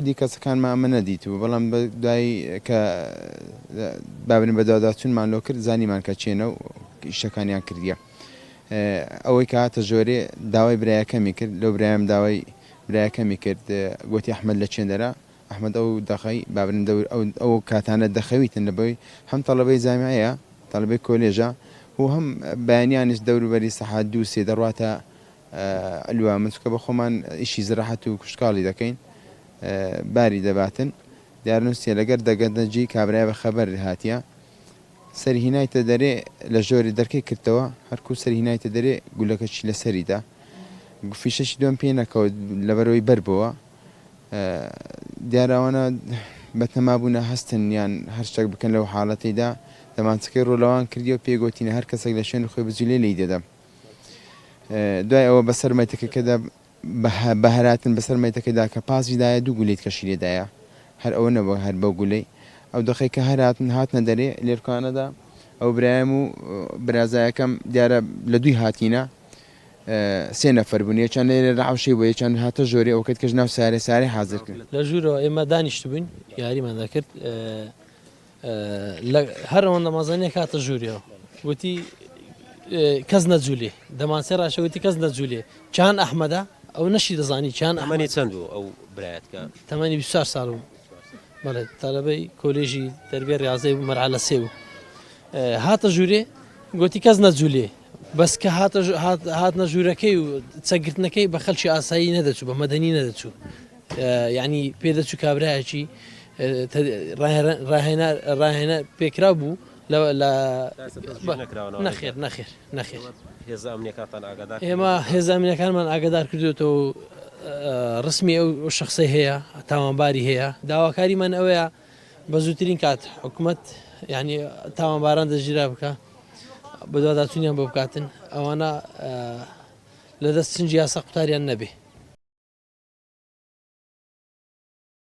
دی کەسەکانمان ئەمە نەدیتوو بەڵام دوای کە بابن بە داداچوونمان لۆ کرد زانیمان کە چێنە و شتەکانیان کردیە. ئەوەی کە هاتە ژۆرێ داوای برایەکەمی کرد لەو برایم داوای برایەکەمی کرد گوتی ئەحمەد لە چێندەرا ئەحمەد ئەو دەخەی بابن ئەو کاتانە دەخەویتن لەبەوەی هەم تەڵەبەی جامعەیە تەڵەبەی کۆلێژە و هەم بەیانیانیش دەوروبەری سەحات دوو سێ دەڕواتە ئەلوامە چکە بە خۆمان ئیشی زراحەت و کوشتکاڵی دەکەین باری دەباتن دیارنووسێ لەگەر دەگەندەجی کابرای بە خەبەر هاتیە سەرهینایتە دەرێ لە ژۆری دەرکەی کردەوە هەرکوو سەرهینایتە دەرێ گولەکەشی لە سەریدا فیشەشی دوم پێ نەکەوت لەبەرەوەی بەربەوە دیاراوانە بەتەمابوونە هەستن یان هەر شتێک بکەن لەو حاڵەتەیدا دەمانچەکەی ڕۆڵەوان کردی و پێگوتینە هەر کەسێک لە شوێن خۆی بجوولێ لی دەدەم دوای ئەوە بەسەر مەتەکەکەدا بەهراتن بەسەر مەتەکەدا کە پاسیدایە دوو گولەیت کەشی لێدایە هەر ئەوە نەبووە هەر بەو گولەی ئەو دەخەی کە هەراتن هاتنە دەرێ لێرکانەدا ئەو برایم و برازایەکەم دیارە لە دوی هاتینە سێ نەفەر بوون یەکیان لێرە لە حەوشەی بوو یەکیان هاتە ژۆرێ ئەو کەت کەش ناو سارێ حازر کرد لە ژوورەوە ئێمە دانیشت بووین یاریمان دەکرد هەر ئەوەندە مەزانەیە کاتە ژوورەوە وتی کەس نەجوولێ دەمان سێ ڕاشەوەتی کەس نەجوولێ چیان ئەحمەدە ئەو نەشی دەزانی چیان ئەمەنی چەند بوو ئەو برایەتکە تەمەنی 24 ساڵ بوو بەڵێ تەلەبەی کۆلێژی تەربیە ڕاضەی بوو مەرحەلە سێ بوو هاتە ژوورێ گوتی کەس نەجوولێ بەس کە هاتنە ژوورەکەی و چەگرتنەکەی بە خەڵکی ئاسایی نەدەچوو بە مەدەنی نەدەچوو یعنی پێدەچوو کابرایەکی ڕاهێنا پێکرا بوو نەخێر ئێمە هێزە ئەمنیەکانمان ئاگادار کردوێتەوە ڕسمی ئەو شخصی هەیە تاوانباری هەیە داواکاریمان ئەوەیە بە زووترین کات حکوومەت یعنی تاوانباران دەژیرا بکە بە دوواداچوونیان بۆ بکاتن ئەوانە لە دەست سنجی یاسا قوتاریان نەبێ